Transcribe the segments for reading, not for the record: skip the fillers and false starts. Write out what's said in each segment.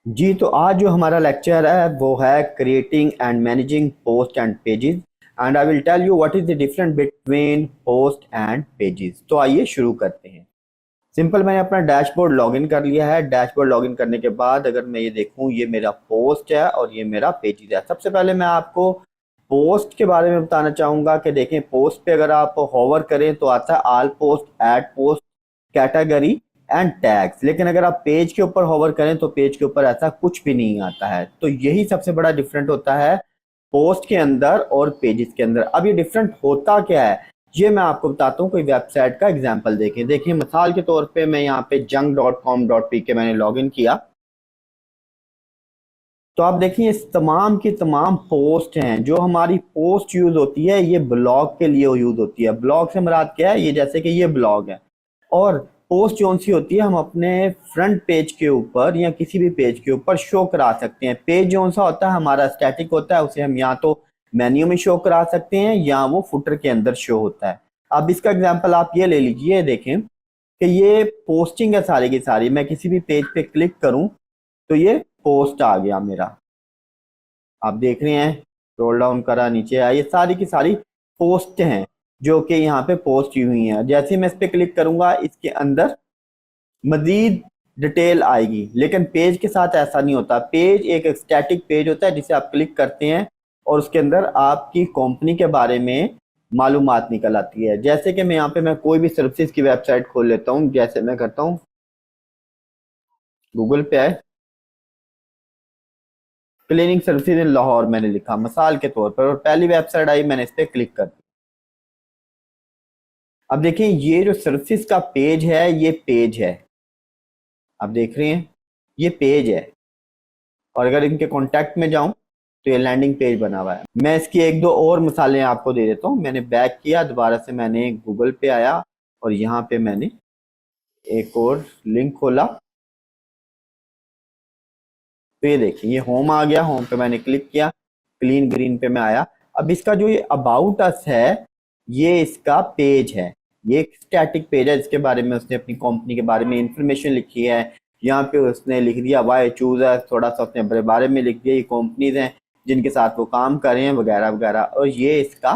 जी, तो आज जो हमारा लेक्चर है वो है creating and managing post and pages and I will tell you what is the difference between post and pages. तो आइए शुरू करते हैं। सिंपल, मैंने अपना डैशबोर्ड लॉगिन कर लिया है। डैशबोर्ड लॉगिन करने के बाद अगर मैं ये देखूं, ये मेरा पोस्ट है और ये मेरा पेजेस है। सबसे पहले मैं आपको पोस्ट के बारे में बताना चाहूंगा कि देखें, पोस्ट पे अगर आप होवर करें तो आता है all post, add post, category and tags. लेकिन अगर आप पेज के ऊपर होवर करें तो पेज के ऊपर ऐसा कुछ भी नहीं आता है। तो यही सबसे बड़ा डिफरेंट होता है पोस्ट के अंदर और पेजेस के अंदर। अब ये डिफरेंट होता क्या है, ये मैं आपको बताता हूँ। कोई वेबसाइट का एग्जांपल देखें। देखिए, मिसाल के तौर पे मैं यहाँ पे junk.com.pk मैंने लॉगिन किया, तो आप देखिए इस तमाम की तमाम पोस्ट हैं। जो हमारी पोस्ट यूज होती है ये ब्लॉग के लिए यूज होती है। ब्लॉग से मुराद क्या है, ये जैसे कि ये ब्लॉग है। और पोस्ट जोन सी होती है, हम अपने फ्रंट पेज के ऊपर या किसी भी पेज के ऊपर शो करा सकते हैं। पेज जोन सा होता है हमारा स्टैटिक होता है, उसे हम या तो मेन्यू में शो करा सकते हैं या वो फुटर के अंदर शो होता है। अब इसका एग्जांपल आप ये ले लीजिए, देखें कि ये पोस्टिंग है सारी की सारी। मैं किसी भी पेज पे क्लिक करूं तो ये पोस्ट आ गया मेरा, आप देख रहे हैं। रोल डाउन करा, नीचे आया, ये सारी की सारी पोस्ट हैं जो कि यहाँ पे पोस्ट की हुई हैं। जैसे ही मैं इस पे क्लिक करूंगा इसके अंदर मजीद डिटेल आएगी। लेकिन पेज के साथ ऐसा नहीं होता। पेज एक स्टैटिक पेज होता है जिसे आप क्लिक करते हैं और उसके अंदर आपकी कंपनी के बारे में मालूमात निकल आती है। जैसे कि मैं यहाँ पे मैं कोई भी सर्विसेज की वेबसाइट खोल लेता हूँ, जैसे मैं करता हूँ गूगल पे आए, क्लीनिंग सर्विसेज इन लाहौर मैंने लिखा मिसाल के तौर पर, और पहली वेबसाइट आई, मैंने इस पर क्लिक कर दिया। अब देखिए ये जो सर्विसेज का पेज है ये पेज है, आप देख रहे हैं ये पेज है। और अगर इनके कॉन्टैक्ट में जाऊं तो ये लैंडिंग पेज बना हुआ है। मैं इसकी एक दो और मिसालें आपको दे देता हूं। मैंने बैक किया, दोबारा से मैंने गूगल पे आया और यहाँ पे मैंने एक और लिंक खोला, तो ये देखिए ये होम आ गया। होम पे मैंने क्लिक किया, क्लीन ग्रीन पे मैं आया। अब इसका जो ये अबाउट अस है ये इसका पेज है। ये एक स्टैटिक पेज है जिसके बारे में उसने अपनी कंपनी के बारे में इंफॉर्मेशन लिखी है। यहाँ पे उसने लिख दिया वाई चूज है, थोड़ा सा उसने अपने बारे में लिख दिया, ये कंपनीज हैं जिनके साथ वो काम कर रहे हैं वगैरह वगैरह। और ये इसका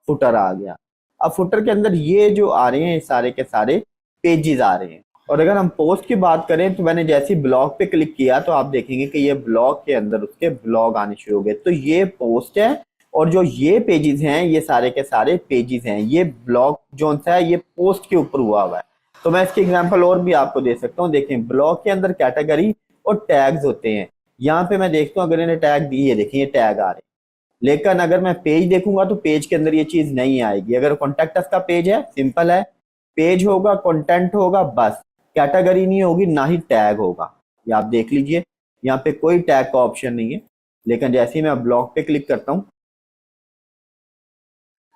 फुटर आ गया। अब फुटर के अंदर ये जो आ रहे हैं सारे के सारे पेजेस आ रहे हैं। और अगर हम पोस्ट की बात करें तो मैंने जैसे ही ब्लॉग पे क्लिक किया तो आप देखेंगे कि ये ब्लॉग के अंदर उसके ब्लॉग आने शुरू हो गए। तो ये पोस्ट है और जो ये पेजेस हैं ये सारे के सारे पेजेस हैं। ये ब्लॉग जो सा है ये पोस्ट के ऊपर हुआ हुआ है। तो मैं इसके एग्जांपल और भी आपको दे सकता हूँ। देखें, ब्लॉग के अंदर कैटेगरी और टैग्स होते हैं। यहाँ पे मैं देखता हूँ, अगर इन्हें टैग दिए, देखिए ये टैग आ रहे हैं। लेकिन अगर मैं पेज देखूंगा तो पेज के अंदर ये चीज नहीं आएगी। अगर कॉन्टेक्ट अस का पेज है, सिंपल है, पेज होगा, कंटेंट होगा, बस। कैटेगरी नहीं होगी, ना ही टैग होगा। ये आप देख लीजिए, यहाँ पे कोई टैग का ऑप्शन नहीं है। लेकिन जैसे ही मैं ब्लॉग पे क्लिक करता हूँ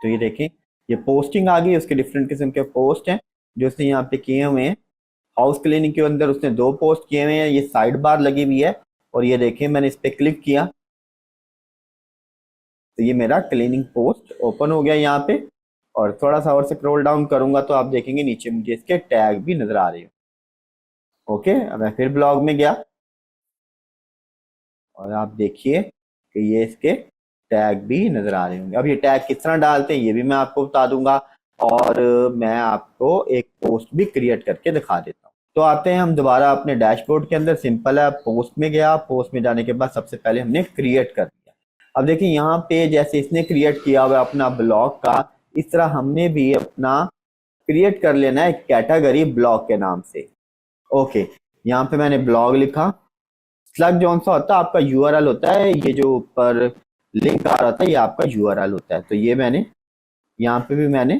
तो ये देखें ये पोस्टिंग आ गई। उसके डिफरेंट किस्म के पोस्ट हैं जो उसने यहाँ पे किए हुए हैं। हाउस क्लीनिंग के अंदर उसने 2 पोस्ट किए हुए हैं, ये साइड बार लगी हुई है। और ये देखें मैंने इस पे क्लिक किया तो ये मेरा क्लीनिंग पोस्ट ओपन हो गया यहाँ पे। और थोड़ा सा और स्क्रॉल डाउन करूंगा तो आप देखेंगे नीचे मुझे इसके टैग भी नजर आ रहे हैं। ओके, अब मैं फिर ब्लॉग में गया और आप देखिए कि ये इसके टैग भी नजर आ रहे होंगे। अब ये टैग किस तरह डालते हैं ये भी मैं आपको बता दूंगा, और मैं आपको एक पोस्ट भी क्रिएट करके दिखा देता हूँ। तो आते हैं हम दोबारा अपने डैशबोर्ड के अंदर। सिंपल है, पोस्ट में गया, पोस्ट में जाने के बाद सबसे पहले हमने क्रिएट कर दिया। अब देखिए यहाँ पे जैसे इसने क्रिएट किया हुआ अपना ब्लॉग का, इस तरह हमने भी अपना क्रिएट कर लेना है कैटेगरी ब्लॉग के नाम से। ओके, यहाँ पे मैंने ब्लॉग लिखा। स्लग जौन सा होता है आपका यूआरएल होता है, ये जो ऊपर लिंक आ रहा था ये आपका यूआरएल होता है। तो ये मैंने यहाँ पे भी मैंने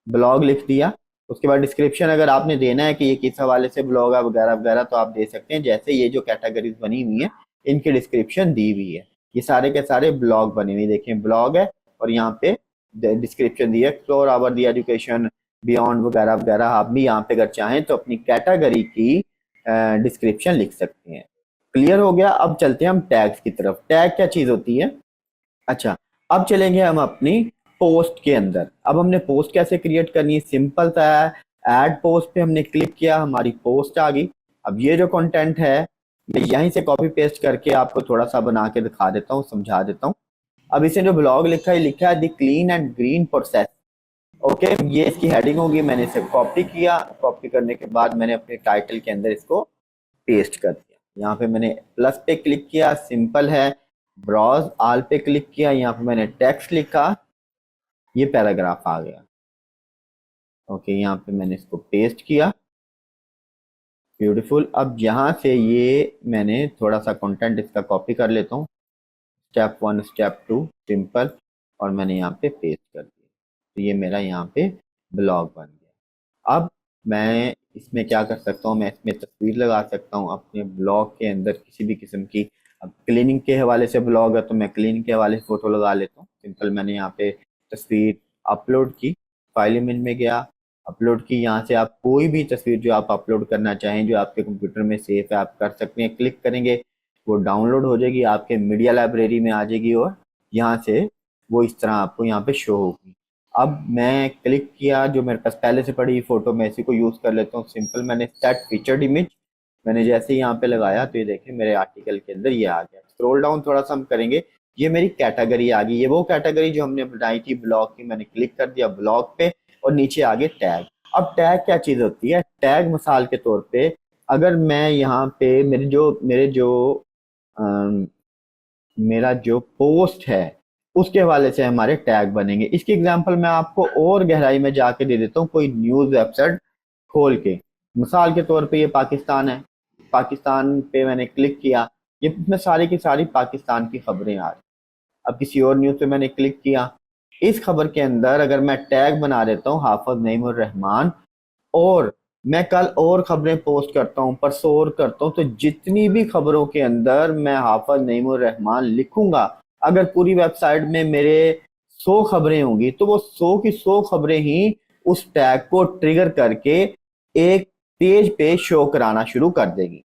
ब्लॉग लिख दिया। उसके बाद डिस्क्रिप्शन अगर आपने देना है कि ये किस हवाले से ब्लॉग है वगैरह वगैरह तो आप दे सकते हैं। जैसे ये जो कैटेगरीज बनी हुई है इनकी डिस्क्रिप्शन दी हुई है। ये सारे के सारे ब्लॉग बने हुए देखें, ब्लॉग है और यहाँ पे डिस्क्रिप्शन दी है, explore our the education beyond वगैरह वगैरह। आप भी यहाँ पे अगर चाहें तो अपनी कैटेगरी की डिस्क्रिप्शन लिख सकते हैं। क्लियर हो गया। अब चलते हैं हम टैग्स की तरफ। टैग क्या चीज होती है? अच्छा, अब चलेंगे हम अपनी पोस्ट के अंदर। अब हमने पोस्ट कैसे क्रिएट करनी है, सिंपल सा है। ऐड पोस्ट पे हमने क्लिक किया, हमारी पोस्ट आ गई। अब ये जो कंटेंट है मैं यहीं से कॉपी पेस्ट करके आपको थोड़ा सा बना के दिखा देता हूँ, समझा देता हूँ। अब इसने जो ब्लॉग लिखा है the clean and green process. Okay, ये इसकी हेडिंग होगी। मैंने इसे कॉपी किया, कॉपी करने के बाद मैंने अपने टाइटल के अंदर इसको पेस्ट कर दिया। यहाँ पे मैंने प्लस पे क्लिक किया, सिंपल है। ब्राउज ऑल पे क्लिक किया, यहाँ पे मैंने टेक्स्ट लिखा, ये पैराग्राफ आ गया। ओके, यहाँ पे मैंने इसको पेस्ट किया, ब्यूटीफुल। अब यहाँ से ये मैंने थोड़ा सा कंटेंट इसका कॉपी कर लेता हूँ, स्टेप 1 स्टेप 2 सिंपल, और मैंने यहाँ पे पेस्ट कर दिया। तो ये मेरा यहाँ पे ब्लॉग बन गया। अब मैं इसमें क्या कर सकता हूँ, मैं इसमें तस्वीर लगा सकता हूँ अपने ब्लॉग के अंदर किसी भी किस्म की। अब क्लीनिंग के हवाले से ब्लॉग है तो मैं क्लीनिंग के हवाले से फोटो लगा लेता हूँ। सिंपल, मैंने यहाँ पे तस्वीर अपलोड की, फाइल इमेज में गया, अपलोड की। यहाँ से आप कोई भी तस्वीर जो आप अपलोड करना चाहें, जो आपके कंप्यूटर में सेव है, आप कर सकते हैं। क्लिक करेंगे, वो डाउनलोड हो जाएगी, आपके मीडिया लाइब्रेरी में आ जाएगी, और यहाँ से वो इस तरह आपको यहाँ पे शो होगी। अब मैं क्लिक किया, जो मेरे पास पहले से पड़ी फोटो, मैं इसी को यूज कर लेता हूँ। सिंपल, मैंने सेट फीचर्ड इमेज, मैंने जैसे ही यहाँ पे लगाया तो ये देखिए मेरे आर्टिकल के अंदर ये आ गया। स्क्रॉल डाउन थोड़ा सा हम करेंगे, ये मेरी कैटेगरी आ गई। ये वो कैटेगरी जो हमने बनाई थी ब्लॉग की, मैंने क्लिक कर दिया ब्लॉग पे, और नीचे आगे टैग। अब टैग क्या चीज होती है? टैग मिसाल के तौर पे, अगर मैं यहाँ पे अम, मेरा जो पोस्ट है उसके हवाले से हमारे टैग बनेंगे। इसकी एग्जांपल मैं आपको और गहराई में जाके दे देता हूँ, कोई न्यूज़ वेबसाइट खोल के। मिसाल के तौर पे ये पाकिस्तान है, पाकिस्तान पे मैंने क्लिक किया, ये इसमें सारी की सारी पाकिस्तान की खबरें आ रही। अब किसी और न्यूज़ पे मैंने क्लिक किया, इस खबर के अंदर अगर मैं टैग बना देता हूँ हाफिज नईमुर रहमान, और मैं कल और खबरें पोस्ट करता हूँ, परसों और करता हूँ, तो जितनी भी खबरों के अंदर मैं हाफिज नईमुर रहमान लिखूंगा, अगर पूरी वेबसाइट में मेरे 100 खबरें होंगी, तो वो 100 की 100 खबरें ही उस टैग को ट्रिगर करके एक पेज पे शो कराना शुरू कर देगी।